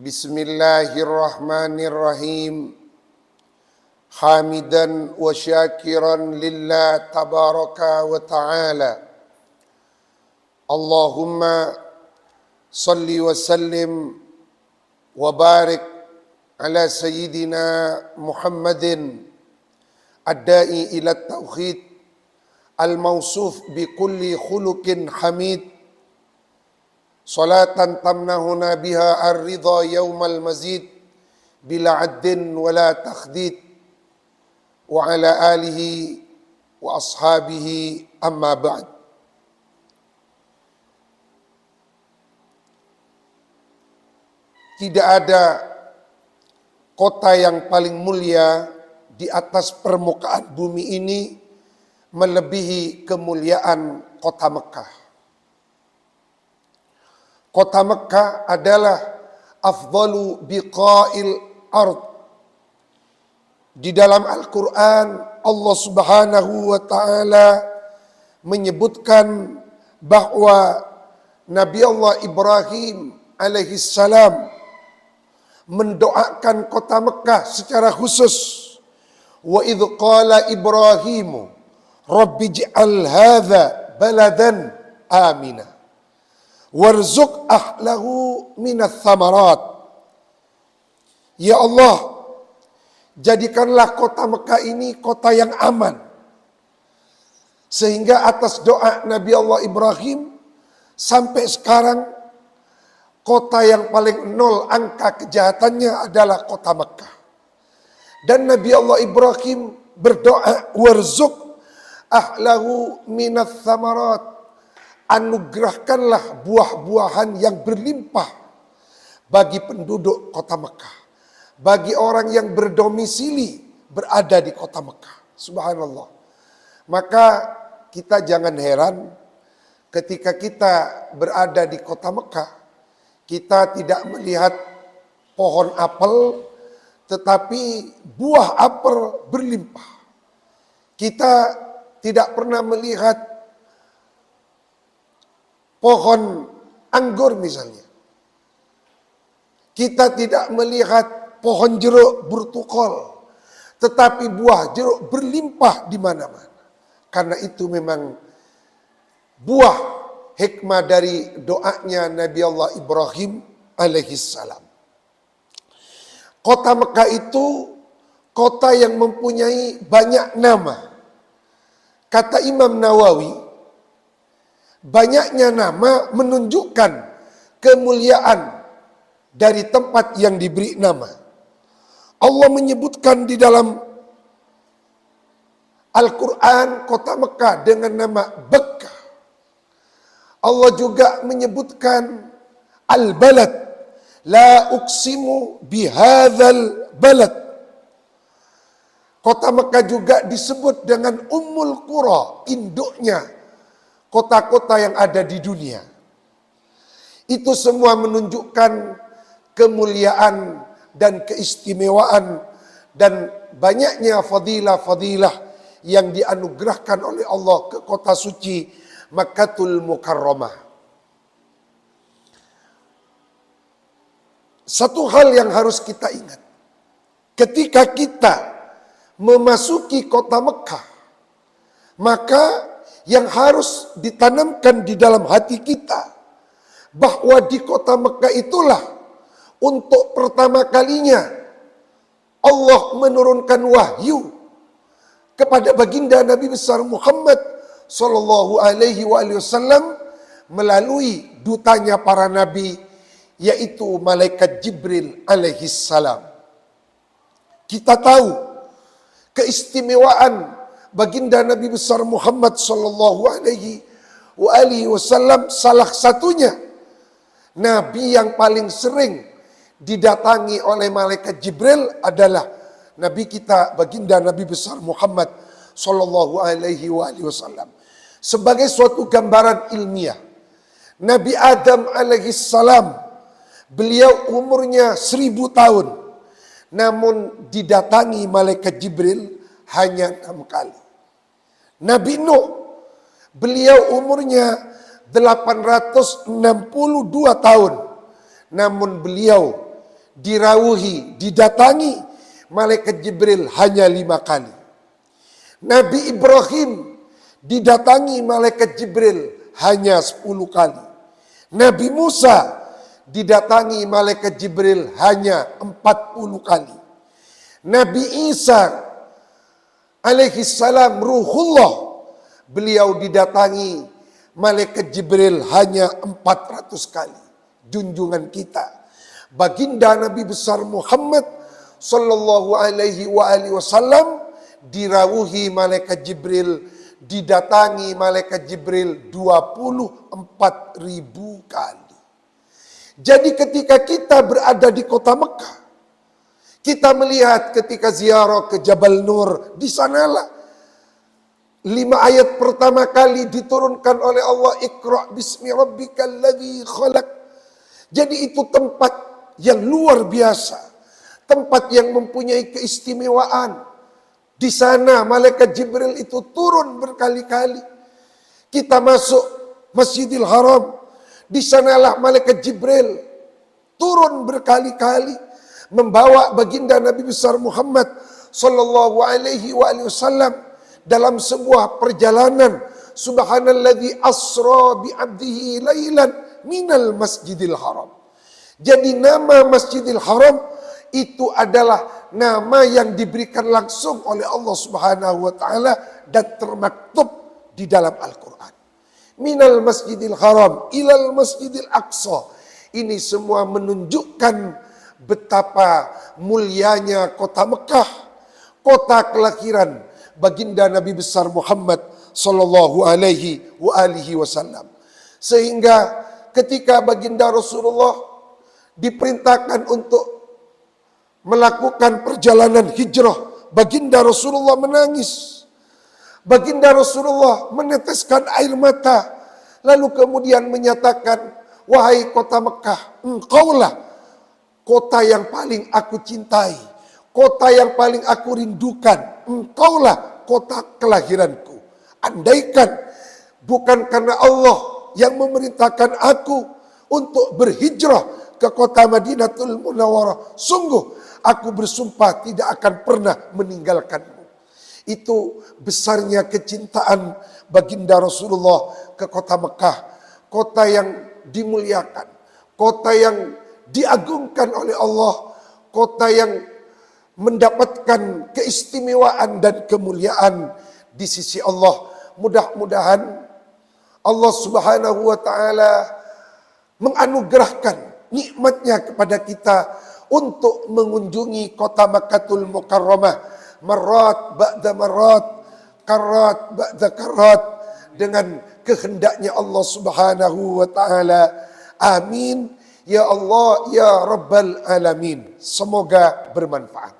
Bismillahirrahmanirrahim. Hamidan wa syakiran lillah tabaraka wa ta'ala. Allahumma salli wa sallim wa barik ala sayyidina Muhammadin ad-da'i ila tauhid al-mawsuf bi kulli khuluqin hamid. Salatan tamnahuna biha ar-ridha yawmal mazid bila addin wala takhdid wa ala alihi wa ashabihi amma ba'd. Tidak ada kota yang paling mulia di atas permukaan bumi ini melebihi kemuliaan kota Mekah. Kota Mekah adalah afdalu biqa'il ard. Di dalam Al-Quran Allah Subhanahu wa ta'ala menyebutkan bahwa Nabi Allah Ibrahim alaihi salam mendoakan kota Mekah secara khusus. Wa idh qala Ibrahimu Rabbi ij'al hadha baladan amina warzuq ahlahu minats thamarat. Ya Allah, jadikanlah kota Mekah ini kota yang aman. Sehingga atas doa Nabi Allah Ibrahim sampai sekarang kota yang paling nol angka kejahatannya adalah kota Mekah. Dan Nabi Allah Ibrahim berdoa warzuq ahlahu minats thamarat. Anugerahkanlah buah-buahan yang berlimpah bagi penduduk kota Mekah, bagi orang yang berdomisili berada di kota Mekah. Subhanallah. Maka kita jangan heran ketika kita berada di kota Mekah, kita tidak melihat pohon apel, tetapi buah apel berlimpah. Kita tidak pernah melihat pohon anggur misalnya. Kita tidak melihat pohon jeruk bertukol, tetapi buah jeruk berlimpah di mana-mana. Karena itu memang buah hikmah dari doanya Nabi Allah Ibrahim alaihi salam. Kota Mekah itu kota yang mempunyai banyak nama. Kata Imam Nawawi, banyaknya nama menunjukkan kemuliaan dari tempat yang diberi nama. Allah menyebutkan di dalam Al-Quran kota Mekah dengan nama Bekkah. Allah juga menyebutkan Al-Balad, la uqsimu bihadzal balad. Kota Mekah juga disebut dengan Ummul Qura, induknya kota-kota yang ada di dunia. Itu semua menunjukkan kemuliaan dan keistimewaan dan banyaknya fadilah-fadilah yang dianugerahkan oleh Allah ke kota suci Makkatul Mukarramah. Satu hal yang harus kita ingat, ketika kita memasuki kota Mekah, maka yang harus ditanamkan di dalam hati kita bahwa di kota Mekah itulah untuk pertama kalinya Allah menurunkan wahyu kepada baginda Nabi besar Muhammad sallallahu alaihi wasallam melalui dutanya para nabi, yaitu malaikat Jibril alaihi salam. Kita tahu keistimewaan baginda Nabi besar Muhammad sallallahu alaihi wasallam, salah satunya nabi yang paling sering didatangi oleh malaikat Jibril adalah nabi kita baginda Nabi besar Muhammad sallallahu alaihi wasallam. Sebagai suatu gambaran ilmiah, Nabi Adam alaihi salam, beliau umurnya 1000 tahun, namun didatangi malaikat Jibril hanya 6 kali. Nabi Nuh, beliau umurnya 862 tahun, namun beliau didatangi malaikat Jibril hanya 5 kali. Nabi Ibrahim didatangi malaikat Jibril hanya 10 kali. Nabi Musa didatangi malaikat Jibril hanya 40 kali. Nabi Isa alaihi salam ruhullah, beliau didatangi malaikat Jibril hanya 400 kali. Junjungan kita, baginda Nabi besar Muhammad sallallahu alaihi wasallam dirawuhi malaikat Jibril, didatangi malaikat Jibril 24.000 kali. Jadi ketika kita berada di kota Mekah, kita melihat ketika ziarah ke Jabal Nur, di sanalah 5 ayat pertama kali diturunkan oleh Allah, Iqra bismi rabbikal ladzi khalaq. Jadi itu tempat yang luar biasa, tempat yang mempunyai keistimewaan. Di sana malaikat Jibril itu turun berkali-kali. Kita masuk Masjidil Haram, di sanalah malaikat Jibril turun berkali-kali membawa baginda Nabi besar Muhammad sallallahu alaihi wasallam dalam sebuah perjalanan. Subhanalladzi asra bi 'abdihi lailan minal Masjidil Haram. Jadi nama Masjidil Haram itu adalah nama yang diberikan langsung oleh Allah Subhanahu wa taala dan termaktub di dalam Al-Qur'an. Minal Masjidil Haram ilal Masjidil Aqsa. Ini semua menunjukkan betapa mulianya kota Mekah, kota kelahiran baginda Nabi besar Muhammad sallallahu alaihi wasallam. Sehingga ketika baginda Rasulullah diperintahkan untuk melakukan perjalanan hijrah, baginda Rasulullah menangis. Baginda Rasulullah meneteskan air mata, lalu kemudian menyatakan, wahai kota Mekah, engkaulah kota yang paling aku cintai, kota yang paling aku rindukan, engkaulah kota kelahiranku. Andaikan bukan karena Allah yang memerintahkan aku untuk berhijrah ke kota Madinatul Munawwarah, sungguh aku bersumpah tidak akan pernah meninggalkanmu. Itu besarnya kecintaan baginda Rasulullah ke kota Mekah, kota yang dimuliakan, kota yang diagungkan oleh Allah, kota yang mendapatkan keistimewaan dan kemuliaan di sisi Allah. Mudah-mudahan Allah Subhanahu wa taala menganugerahkan nikmatnya kepada kita untuk mengunjungi kota Makkahul Mukarramah marat ba'da marat, karat ba'da karat, dengan kehendaknya Allah Subhanahu wa taala. Amin ya Allah ya Rabbal alamin. Semoga bermanfaat.